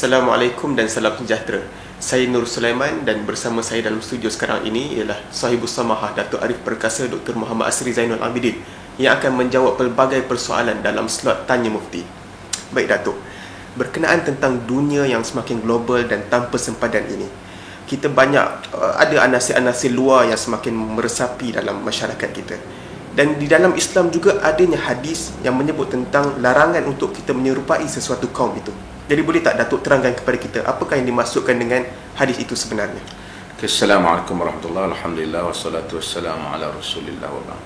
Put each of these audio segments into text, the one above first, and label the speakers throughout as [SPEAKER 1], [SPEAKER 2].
[SPEAKER 1] Assalamualaikum dan salam sejahtera. Saya Nur Sulaiman dan bersama saya dalam studio sekarang ini ialah Sahibus Samahah Datuk Arif Perkasa Dr. Muhammad Asri Zainul Abidin yang akan menjawab pelbagai persoalan dalam slot Tanya Mufti. Baik Datuk, berkenaan tentang dunia yang semakin global dan tanpa sempadan ini, kita banyak ada anasir-anasir luar yang semakin meresapi dalam masyarakat kita. Dan di dalam Islam juga adanya hadis yang menyebut tentang larangan untuk kita menyerupai sesuatu kaum itu. Jadi boleh tak Datuk terangkan kepada kita apakah yang dimaksudkan dengan hadis itu sebenarnya?
[SPEAKER 2] Assalamualaikum warahmatullahi wabarakatuh. Alhamdulillah wassalatu wassalamu ala Rasulillah wa ba'd.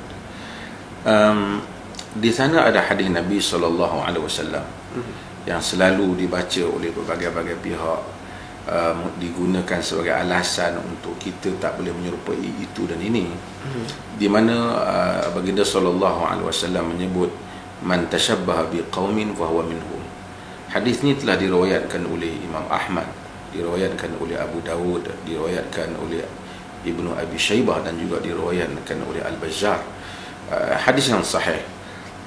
[SPEAKER 2] Di sana ada hadis Nabi SAW yang selalu dibaca oleh berbagai-bagai pihak, digunakan sebagai alasan untuk kita tak boleh menyerupai itu dan ini, di mana baginda SAW menyebut man tashabbaha biqaumin fahuwa minhum. Hadis ini telah diriwayatkan oleh Imam Ahmad, diriwayatkan oleh Abu Dawud, diriwayatkan oleh Ibnu Abi Syaibah dan juga diriwayatkan oleh Al-Bazzar. Hadis yang sahih,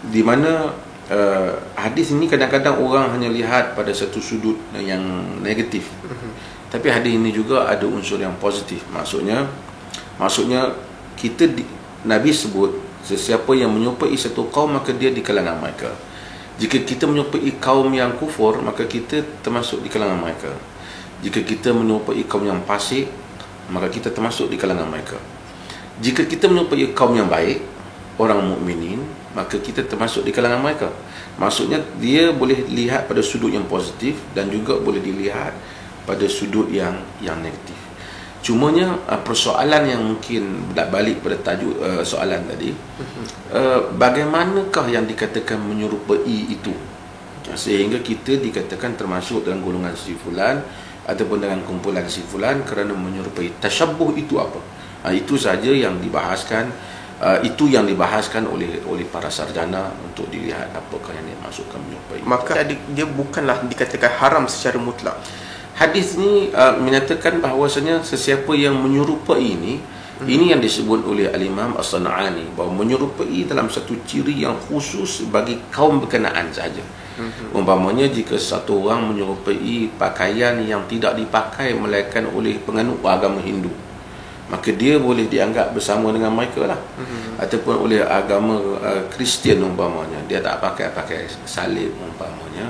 [SPEAKER 2] di mana hadis ini kadang-kadang orang hanya lihat pada satu sudut yang negatif, tapi hadis ini juga ada unsur yang positif. Maksudnya Nabi sebut sesiapa yang menyerupai satu kaum maka dia di kalangan mereka. Jika kita menyerupai kaum yang kufur, maka kita termasuk di kalangan mereka. Jika kita menyerupai kaum yang fasik, maka kita termasuk di kalangan mereka. Jika kita menyerupai kaum yang baik, orang mukminin, maka kita termasuk di kalangan mereka. Maksudnya dia boleh lihat pada sudut yang positif dan juga boleh dilihat pada sudut yang negatif. Cumanya persoalan yang mungkin balik pada tajuk soalan tadi, bagaimanakah yang dikatakan menyerupai itu, sehingga kita dikatakan termasuk dalam golongan si fulan ataupun dengan kumpulan si fulan kerana menyerupai. Tasyabbuh itu apa? Itu saja yang dibahaskan, itu yang dibahaskan oleh para sarjana untuk dilihat apakah yang dimaksudkan menyerupai.
[SPEAKER 1] Maka dia bukanlah dikatakan haram secara mutlak.
[SPEAKER 2] Hadis ni menyatakan bahawasanya sesiapa yang menyerupai ini yang disebut oleh Al-Imam As-San'ani, bahawa menyerupai dalam satu ciri yang khusus bagi kaum berkenaan sahaja. Umpamanya jika satu orang menyerupai pakaian yang tidak dipakai melainkan oleh penganut agama Hindu, maka dia boleh dianggap bersama dengan mereka lah. Ataupun oleh agama Kristian umpamanya, dia tak pakai salib umpamanya,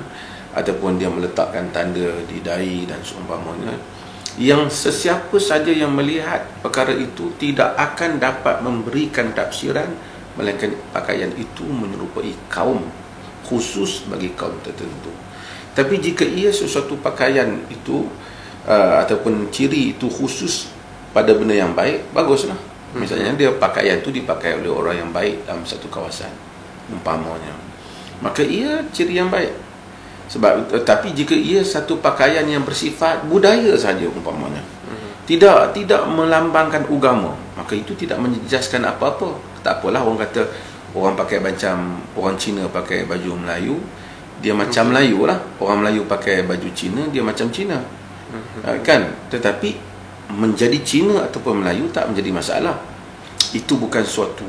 [SPEAKER 2] ataupun dia meletakkan tanda di dahi dan seumpamanya, yang sesiapa saja yang melihat perkara itu tidak akan dapat memberikan tafsiran melainkan pakaian itu menyerupai kaum khusus bagi kaum tertentu. Tapi jika ia sesuatu pakaian itu ataupun ciri itu khusus pada benda yang baik, baguslah. Misalnya dia pakaian itu dipakai oleh orang yang baik dalam satu kawasan umpamanya, maka ia ciri yang baik. Sebab tapi jika ia satu pakaian yang bersifat budaya saja umpamanya, tidak melambangkan agama, maka itu tidak menjejaskan apa-apa. Tak apalah orang kata orang pakai macam orang Cina pakai baju Melayu, dia macam Melayu lah. Orang Melayu pakai baju Cina, dia macam Cina. Kan? Tetapi menjadi Cina ataupun Melayu tak menjadi masalah. Itu bukan suatu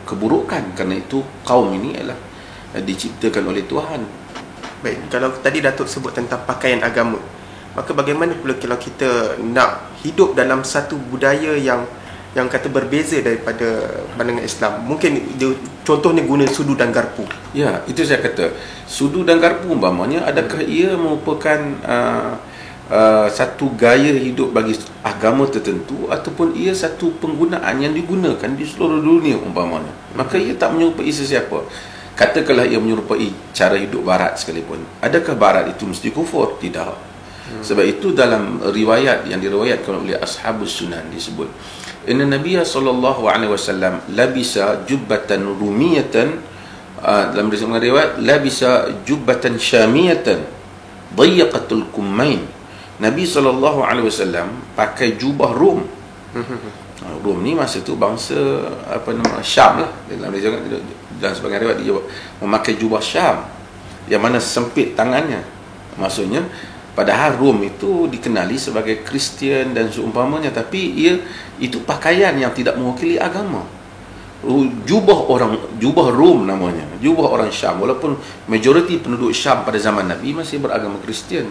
[SPEAKER 2] keburukan, kerana itu kaum ini adalah diciptakan oleh Tuhan.
[SPEAKER 1] Baik, kalau tadi Datuk sebut tentang pakaian agama, maka bagaimana pula kalau kita nak hidup dalam satu budaya yang kata berbeza daripada pandangan Islam? Mungkin dia, contohnya guna sudu dan garpu.
[SPEAKER 2] Ya, itu saya kata. Sudu dan garpu umpamanya, adakah ia merupakan satu gaya hidup bagi agama tertentu, ataupun ia satu penggunaan yang digunakan di seluruh dunia umpamanya? Maka ia tak menyerupai sesiapa. Katakanlah ia menyerupai cara hidup barat sekalipun, adakah barat itu mesti kufur? Tidak. Sebab itu dalam riwayat yang diriwayatkan oleh Ashabus Sunan disebut, inna Nabiya SAW labisa jubbatan rumiyatan, dalam riwayat labisa jubbatan syamiyatan dayyaqatul kummain. Nabi SAW pakai jubah Rom. Rom ni masa tu bangsa Syam lah. Dalam sebagian riwayat dia memakai jubah Syam yang mana sempit tangannya. Maksudnya padahal Rom itu dikenali sebagai Kristian dan seumpamanya, tapi itu pakaian yang tidak mewakili agama. jubah Rom namanya, jubah orang Syam, walaupun majoriti penduduk Syam pada zaman Nabi masih beragama Kristian,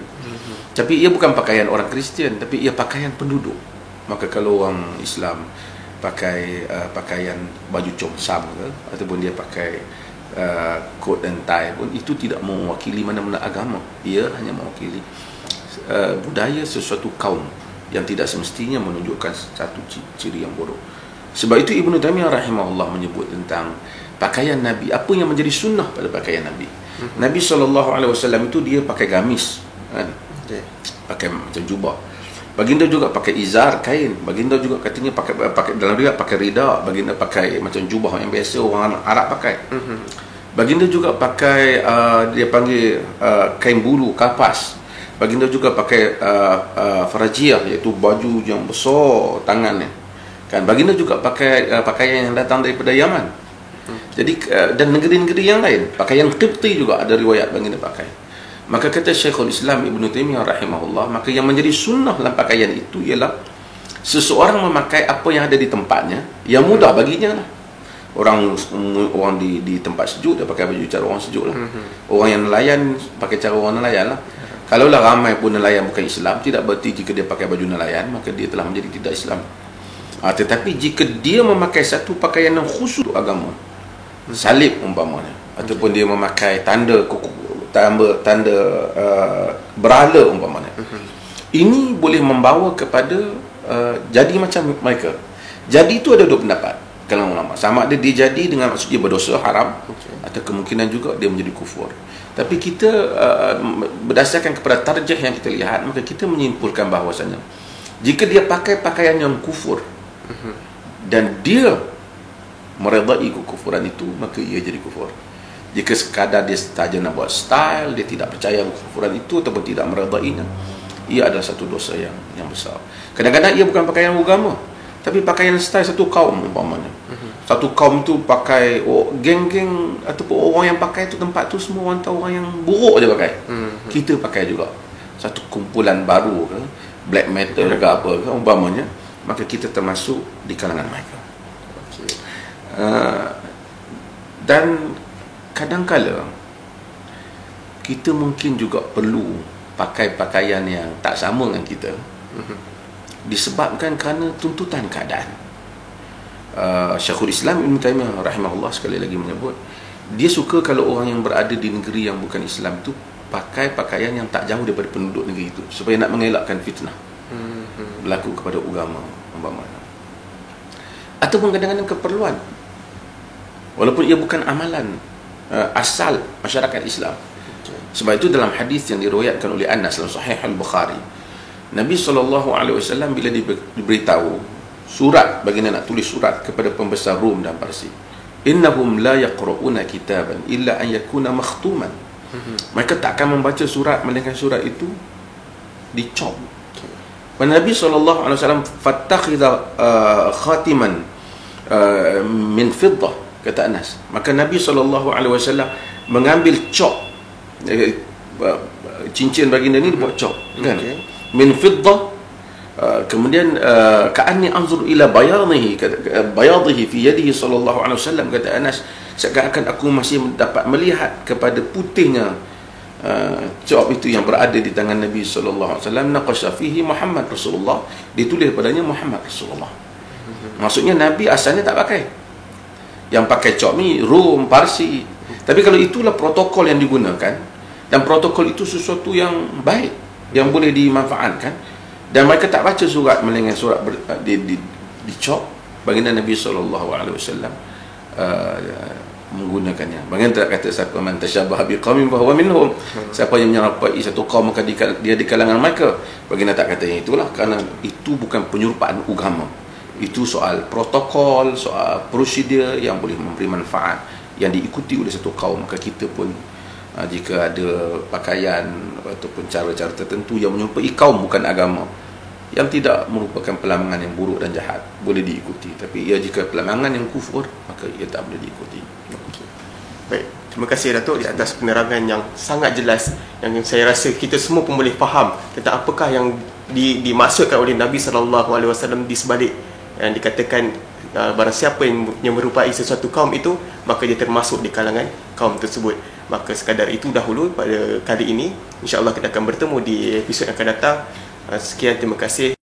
[SPEAKER 2] tapi ia bukan pakaian orang Kristian, tapi ia pakaian penduduk. Maka kalau orang Islam pakai pakaian baju chongsam ke, ataupun dia pakai coat dan tie pun, itu tidak mewakili mana-mana agama. Ia hanya mewakili budaya sesuatu kaum yang tidak semestinya menunjukkan satu ciri yang buruk. Sebab itu Ibnu Taimiyah rahimahullah menyebut tentang pakaian Nabi, apa yang menjadi sunnah pada pakaian Nabi. Nabi SAW itu dia pakai gamis, kan? Pakai macam jubah. Baginda juga pakai izar, kain. Baginda juga katanya pakai dalam dia pakai rida. Baginda pakai macam jubah yang biasa orang Arab pakai. Baginda juga pakai dia panggil kain bulu, kapas. Baginda juga pakai farajiah, iaitu baju yang besar tangannya. Kan baginda juga pakai pakaian yang datang daripada Yaman. Jadi dan negeri-negeri yang lain, pakaian Qibti juga ada riwayat baginda pakai. Maka kata Syekhul Islam Ibnu Taimiyah rahimahullah, maka yang menjadi sunnah dalam pakaian itu ialah seseorang memakai apa yang ada di tempatnya, yang mudah baginya lah. Orang di tempat sejuk dia pakai baju cara orang sejuk lah. Orang yang nelayan pakai cara orang nelayan lah. Kalaulah ramai pun nelayan bukan Islam, tidak berarti jika dia pakai baju nelayan maka dia telah menjadi tidak Islam. Tetapi jika dia memakai satu pakaian yang khusus agama, salib umpamanya, ataupun dia memakai tanda berhala umpamanya, ini boleh membawa kepada jadi macam mereka. Jadi itu ada dua pendapat kalangan ulama. Sama ada dia jadi dengan maksud dia berdosa haram, atau kemungkinan juga dia menjadi kufur. Tapi kita berdasarkan kepada tarjih yang kita lihat, maka kita menyimpulkan bahawasanya jika dia pakai pakaian yang kufur dan dia meredai kekufuran itu, maka ia jadi kufur. Jika sekadar dia sahaja nak buat style, dia tidak percaya kekufuran itu ataupun tidak meredainya, ia adalah satu dosa yang besar. Kadang-kadang ia bukan pakaian agama, tapi pakaian style satu kaum umpamanya. Satu kaum tu pakai geng-geng ataupun orang yang pakai tu, tempat tu semua orang tahu orang yang buruk je pakai. Kita pakai juga satu kumpulan baru ke, black metal ke apa ke umpamanya, maka kita termasuk di kalangan mereka. Dan kadang-kala kita mungkin juga perlu pakai pakaian yang tak sama dengan kita, disebabkan kerana tuntutan keadaan. Syekhul Islam Ibn Taimiyah rahimahullah sekali lagi menyebut, dia suka kalau orang yang berada di negeri yang bukan Islam itu pakai pakaian yang tak jauh daripada penduduk negeri itu, supaya nak mengelakkan fitnah berlaku kepada agama umpamanya. Ataupun kadang-kadang keperluan, walaupun ia bukan amalan asal masyarakat Islam. Sebab itu dalam hadis yang diriwayatkan oleh Anas dalam Sahih Al-Bukhari, Nabi SAW bila diberitahu surat, baginda nak tulis surat kepada pembesar Rom dan Parsi, innahum la yaqra'una kitaban illa an yakuna makhtuman. Mereka tak akan membaca surat melainkan surat itu dicop. Dan Nabi SAW fattakhidha khatiman min fiddah, kata Anas. Maka Nabi SAW mengambil cop, cincin baginda ni dibuat cop, kan? Min fiddah. Kemudian ka'anni anzur ila bayadhihi fi yadihi sallallahu alaihi wasallam, kata Anas, seakan-akan aku masih dapat melihat kepada putihnya cop itu yang berada di tangan Nabi sallallahu alaihi wasallam. Naqasha fihi Muhammad Rasulullah, ditulis padanya Muhammad Rasulullah. Maksudnya Nabi asalnya tak pakai. Yang pakai cop ni Rom, Parsi. Tapi kalau itulah protokol yang digunakan, dan protokol itu sesuatu yang baik, yang boleh dimanfaatkan, dan mereka tak baca surat melainkan surat dicop, baginda Nabi SAW menggunakannya. Baginda tak kata siapa man tashabbaha biqaumin fa huwa minhum, siapa yang menyerupai satu kaum maka dia di kalangan mereka. Baginda tak kata yang itulah, kerana itu bukan penyerupaan agama. Itu soal protokol, soal prosedur yang boleh memberi manfaat yang diikuti oleh satu kaum. Maka kita pun jika ada pakaian ataupun cara-cara tertentu yang menyerupai kaum bukan agama, yang tidak merupakan pelamangan yang buruk dan jahat, boleh diikuti. Tapi ia jika pelamangan yang kufur, maka ia tak boleh diikuti.
[SPEAKER 1] Baik, terima kasih Datuk di atas penerangan yang sangat jelas, yang saya rasa kita semua pun boleh faham tentang apakah yang dimaksudkan oleh Nabi SAW di sebalik yang dikatakan barang siapa yang merupai sesuatu kaum itu, maka dia termasuk di kalangan kaum tersebut. Maka sekadar itu dahulu pada kali ini. InsyaAllah kita akan bertemu di episod yang akan datang. Sekian, terima kasih.